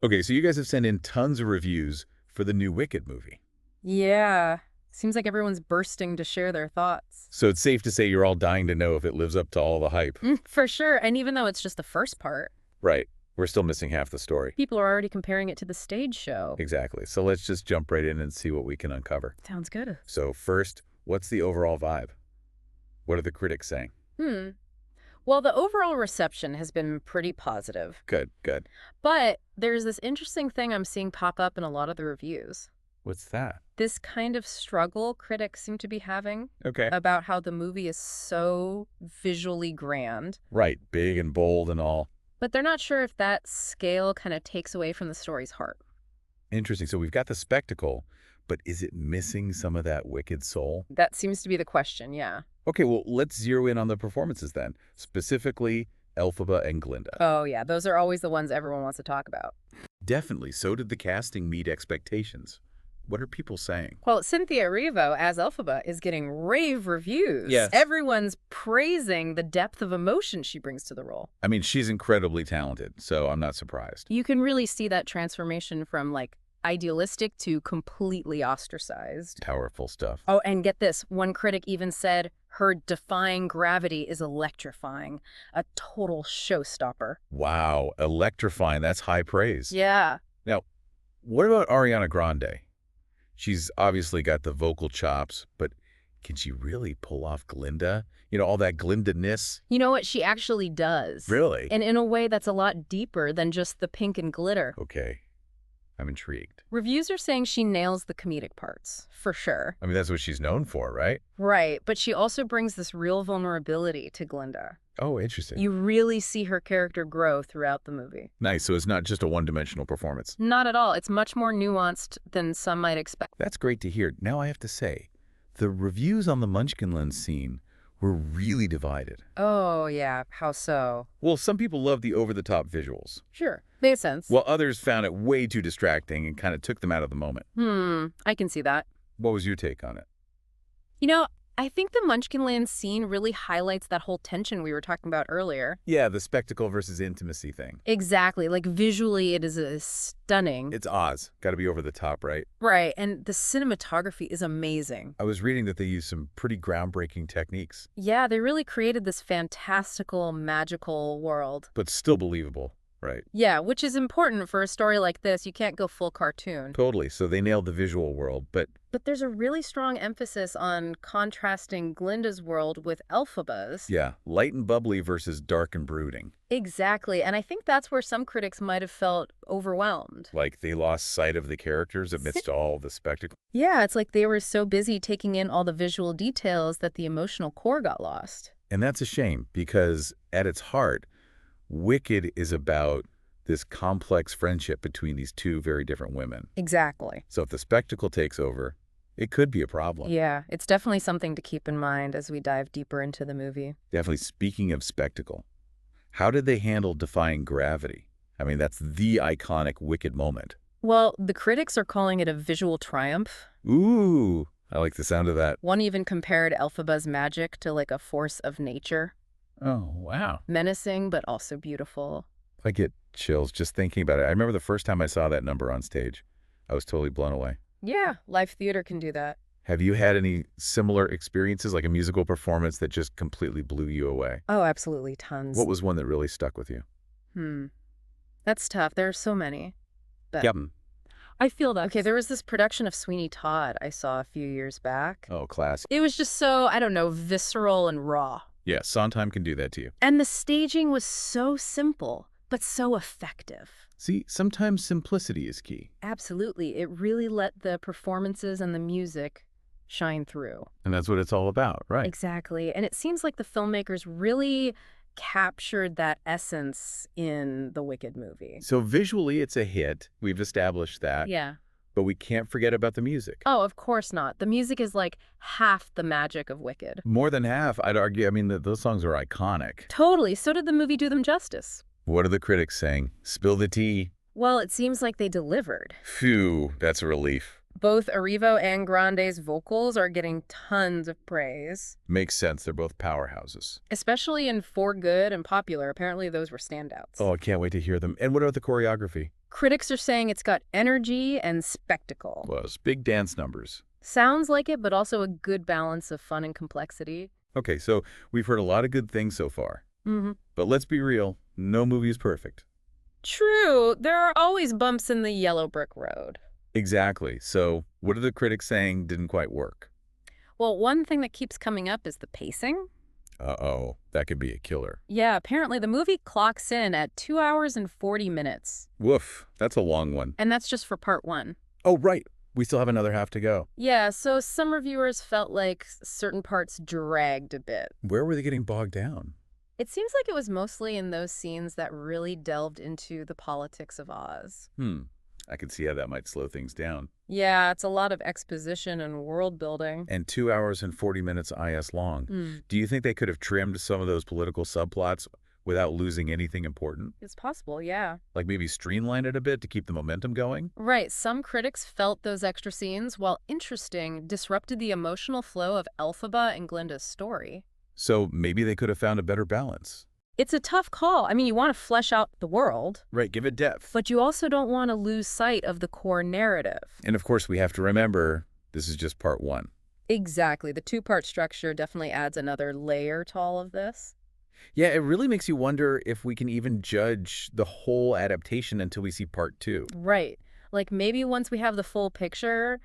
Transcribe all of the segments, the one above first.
Okay, so you guys have sent in tons of reviews for the new Wicked movie. Yeah. Seems like everyone's bursting to share their thoughts. So it's safe to say you're all dying to know if it lives up to all the hype. For sure. And even though it's just the first part, Right. We're still missing half the story. people are already comparing it to the stage show. Exactly. So let's just jump right in and see what we can uncover. Sounds good. So first, what's the overall vibe? What are the critics saying? Well, the overall reception has been pretty positive. Good, good. But there's this interesting thing I'm seeing pop up in a lot of the reviews. What's that? This kind of struggle critics seem to be having Okay. about how the movie is so visually grand, Right, big and bold and all. but they're not sure if that scale kind of takes away from the story's heart. Interesting. So we've got the spectacle, but is it missing some of that Wicked soul? That seems to be the question, yeah. Okay, well, let's zero in on the performances then, specifically Elphaba and Glinda. Oh, yeah, those are always the ones everyone wants to talk about. Definitely. So did the casting meet expectations? What are people saying? Well, Cynthia Erivo as Elphaba is getting rave reviews. Yes. Everyone's praising the depth of emotion she brings to the role. I mean, she's incredibly talented, so I'm not surprised. You can really see that transformation from, like, idealistic to completely ostracized. Powerful stuff. Oh, and get this. One critic even said her defying gravity is electrifying. A total showstopper. Wow, electrifying. That's high praise. Yeah. Now, what about Ariana Grande? She's obviously got the vocal chops, but can she really pull off Glinda? You know, all that Glinda-ness? You know what? She actually does. Really? And in a way that's a lot deeper than just the pink and glitter. Okay, I'm intrigued. Reviews are saying she nails the comedic parts, for sure. I mean, that's what she's known for, right? Right, but she also brings this real vulnerability to Glinda. Oh, interesting. You really see her character grow throughout the movie. Nice, so it's not just a one-dimensional performance. Not at all. It's much more nuanced than some might expect. That's great to hear. Now I have to say, the reviews on the Munchkinland scene were really divided. Oh, yeah. How so? Well, some people love the over-the-top visuals, Sure. Makes sense. while others found it way too distracting and kind of took them out of the moment. I can see that. What was your take on it? You know, I think the Munchkinland scene really highlights that whole tension we were talking about earlier. Yeah, the spectacle versus intimacy thing. Exactly. Like, visually, it is stunning. It's Oz. Got to be over the top, right? Right, and the cinematography is amazing. I was reading that they used some pretty groundbreaking techniques, Yeah, they really created this fantastical, magical world. but still believable, right? Yeah, which is important for a story like this. You can't go full cartoon. Totally. So they nailed the visual world, but But there's a really strong emphasis on contrasting Glinda's world with Elphaba's. yeah, light and bubbly versus dark and brooding. Exactly, and I think that's where some critics might have felt overwhelmed. Like they lost sight of the characters amidst all the spectacle. Yeah, it's like they were so busy taking in all the visual details that the emotional core got lost. And that's a shame because at its heart, Wicked is about this complex friendship between these two very different women. Exactly. So if the spectacle takes over, it could be a problem. Yeah, it's definitely something to keep in mind as we dive deeper into the movie. Definitely. Speaking of spectacle, how did they handle defying gravity? I mean, that's the iconic Wicked moment. Well, the critics are calling it a visual triumph. Ooh, I like the sound of that. One even compared Elphaba's magic to like a force of nature. Oh, wow. Menacing, but also beautiful. I get chills just thinking about it. I remember the first time I saw that number on stage. I was totally blown away. Yeah, live theater can do that. Have you had any similar experiences, like a musical performance that just completely blew you away? Oh, absolutely, tons. What was one that really stuck with you? That's tough. There are so many. But Yep. I feel that. Okay, there was this production of Sweeney Todd I saw a few years back. Oh, class. It was just so, I don't know, visceral and raw. Yeah, Sondheim can do that to you. And the staging was so simple, but so effective. See, sometimes simplicity is key. Absolutely. It really let the performances and the music shine through. And that's what it's all about, right? Exactly. And it seems like the filmmakers really captured that essence in the Wicked movie. So visually, it's a hit. We've established that. Yeah. But we can't forget about the music. Oh, of course not. The music is like half the magic of Wicked. More than half, I'd argue. I mean, those songs are iconic. Totally. So did the movie do them justice. What are the critics saying? Spill the tea. Well, it seems like they delivered. Phew, that's a relief. Both Erivo and Grande's vocals are getting tons of praise, Makes sense. They're both powerhouses. especially in For Good and Popular. Apparently, those were standouts. Oh, I can't wait to hear them. And what about the choreography? Critics are saying it's got energy and spectacle. Was big dance numbers. Sounds like it, but also a good balance of fun and complexity. Okay, so we've heard a lot of good things so far. Mm-hmm. But let's be real, no movie is perfect. True, there are always bumps in the yellow brick road. Exactly. So what are the critics saying didn't quite work? Well, one thing that keeps coming up is the pacing. Uh-oh, that could be a killer. Yeah, apparently the movie clocks in at 2 hours and 40 minutes. Woof, that's a long one. And that's just for part one. Oh, right. We still have another half to go. Yeah, so some reviewers felt like certain parts dragged a bit. Where were they getting bogged down? It seems like it was mostly in those scenes that really delved into the politics of Oz. I can see how that might slow things down. Yeah, it's a lot of exposition and world building. And 2 hours and 40 minutes IS long. Do you think they could have trimmed some of those political subplots without losing anything important? It's possible, yeah. Like maybe streamline it a bit to keep the momentum going? Right, some critics felt those extra scenes, while interesting, disrupted the emotional flow of Elphaba and Glinda's story. So maybe they could have found a better balance. It's a tough call. I mean, you want to flesh out the world, Right, give it depth. but you also don't want to lose sight of the core narrative. And of course, we have to remember this is just part one. Exactly. The two-part structure definitely adds another layer to all of this. Yeah, it really makes you wonder if we can even judge the whole adaptation until we see part two. Right. Like maybe once we have the full picture,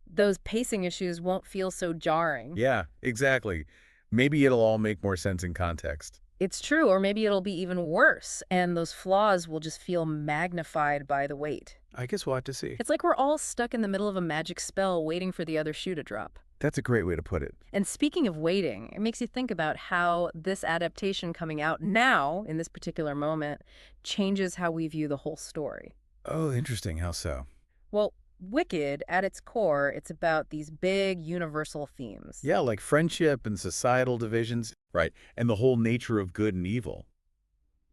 those pacing issues won't feel so jarring. Yeah, exactly. Maybe it'll all make more sense in context. It's true, or maybe it'll be even worse, and those flaws will just feel magnified by the weight. I guess we'll have to see. It's like we're all stuck in the middle of a magic spell waiting for the other shoe to drop. That's a great way to put it. And speaking of waiting, it makes you think about how this adaptation coming out now, in this particular moment, changes how we view the whole story. Oh, interesting. How so? Well, Wicked, at its core, it's about these big universal themes. Yeah, like friendship and societal divisions. Right. And the whole nature of good and evil.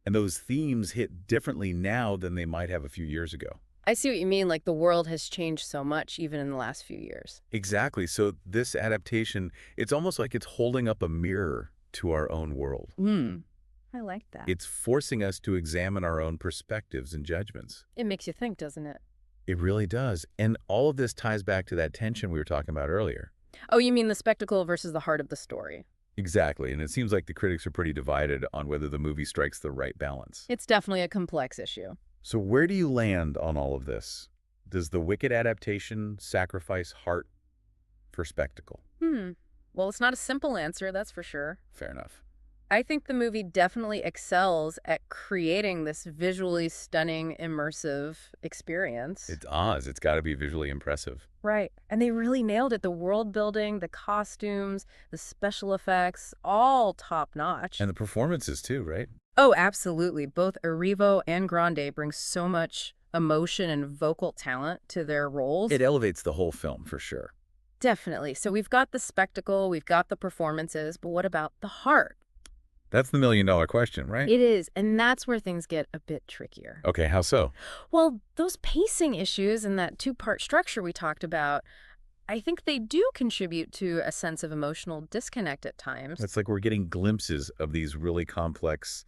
And those themes hit differently now than they might have a few years ago. I see what you mean, like the world has changed so much even in the last few years. Exactly. So this adaptation, it's almost like it's holding up a mirror to our own world. I like that. It's forcing us to examine our own perspectives and judgments. It makes you think, doesn't it? It really does. And all of this ties back to that tension we were talking about earlier. Oh, you mean the spectacle versus the heart of the story. Exactly. And it seems like the critics are pretty divided on whether the movie strikes the right balance. It's definitely a complex issue. So where do you land on all of this? Does the Wicked adaptation sacrifice heart for spectacle? Well, it's not a simple answer, that's for sure. Fair enough. I think the movie definitely excels at creating this visually stunning, immersive experience. It's Oz. It's got to be visually impressive. Right. And they really nailed it. The world building, the costumes, the special effects, all top notch. And the performances too, right? Oh, absolutely. Both Erivo and Grande bring so much emotion and vocal talent to their roles. It elevates the whole film for sure. Definitely. So we've got the spectacle, we've got the performances, but what about the heart? That's the million-dollar question, right? It is, and that's where things get a bit trickier. Okay, how so? Well, those pacing issues and that two-part structure we talked about, I think they do contribute to a sense of emotional disconnect at times. It's like we're getting glimpses of these really complex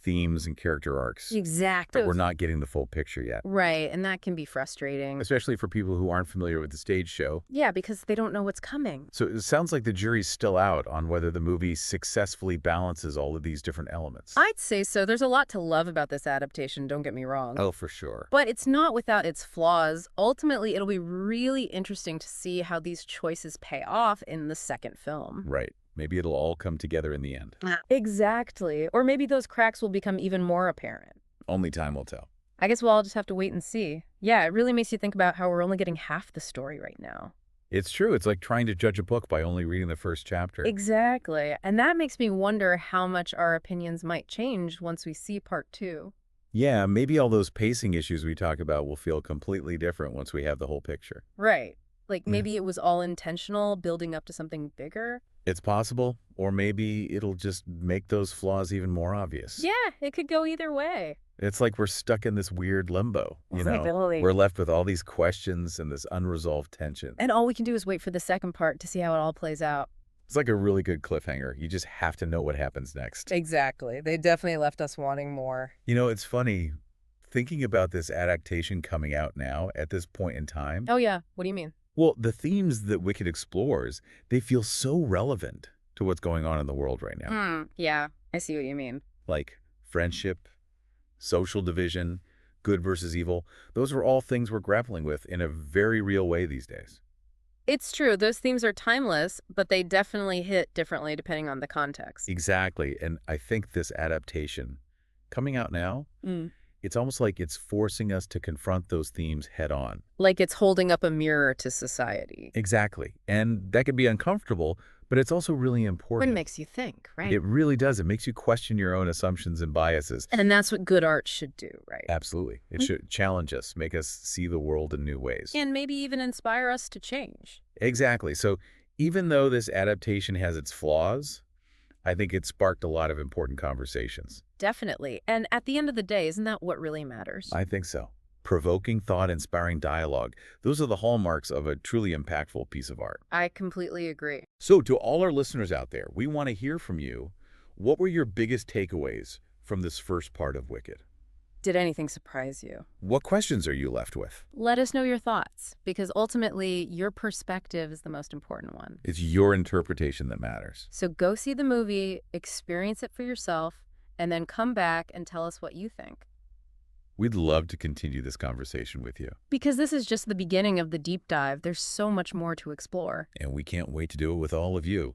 themes and character arcs. Exactly. But we're not getting the full picture yet. Right, and that can be frustrating. Especially for people who aren't familiar with the stage show. Yeah, because they don't know what's coming. So it sounds like the jury's still out on whether the movie successfully balances all of these different elements. I'd say so. There's a lot to love about this adaptation, don't get me wrong. Oh, for sure. But it's not without its flaws. Ultimately, it'll be really interesting to see how these choices pay off in the second film. Right. Maybe it'll all come together in the end. Exactly. Or maybe those cracks will become even more apparent. Only time will tell. I guess we'll all just have to wait and see. Yeah, it really makes you think about how we're only getting half the story right now. It's true. It's like trying to judge a book by only reading the first chapter. Exactly. And that makes me wonder how much our opinions might change once we see part two. Yeah, maybe all those pacing issues we talk about will feel completely different once we have the whole picture. Right. Like maybe it was all intentional, building up to something bigger. It's possible, or maybe it'll just make those flaws even more obvious. Yeah, it could go either way. It's like we're stuck in this weird limbo, you know? Really. We're left with all these questions and this unresolved tension. And all we can do is wait for the second part to see how it all plays out. It's like a really good cliffhanger. You just have to know what happens next. Exactly. They definitely left us wanting more. You know, it's funny, thinking about this adaptation coming out now at this point in time. Oh, yeah. What do you mean? Well, the themes that Wicked explores, they feel so relevant to what's going on in the world right now. Yeah, I see what you mean. Like friendship, social division, good versus evil. Those are all things we're grappling with in a very real way these days. It's true. Those themes are timeless, but they definitely hit differently depending on the context. Exactly. And I think this adaptation coming out now, Mm. it's almost like it's forcing us to confront those themes head on. Like it's holding up a mirror to society. Exactly. And that can be uncomfortable, but it's also really When it important. makes you think, right? It really does. It makes you question your own assumptions and biases. And that's what good art should do, right? Absolutely. It should challenge us, make us see the world in new ways. And maybe even inspire us to change. Exactly. So even though this adaptation has its flaws, I think it sparked a lot of important conversations. Definitely. And at the end of the day, isn't that what really matters? I think so. Provoking thought, inspiring dialogue. Those are the hallmarks of a truly impactful piece of art. I completely agree. So to all our listeners out there, we want to hear from you. What were your biggest takeaways from this first part of Wicked? Did anything surprise you? What questions are you left with? Let us know your thoughts, because ultimately, your perspective is the most important one. It's your interpretation that matters. So go see the movie, experience it for yourself, and then come back and tell us what you think. We'd love to continue this conversation with you. Because this is just the beginning of the deep dive. There's so much more to explore. And we can't wait to do it with all of you.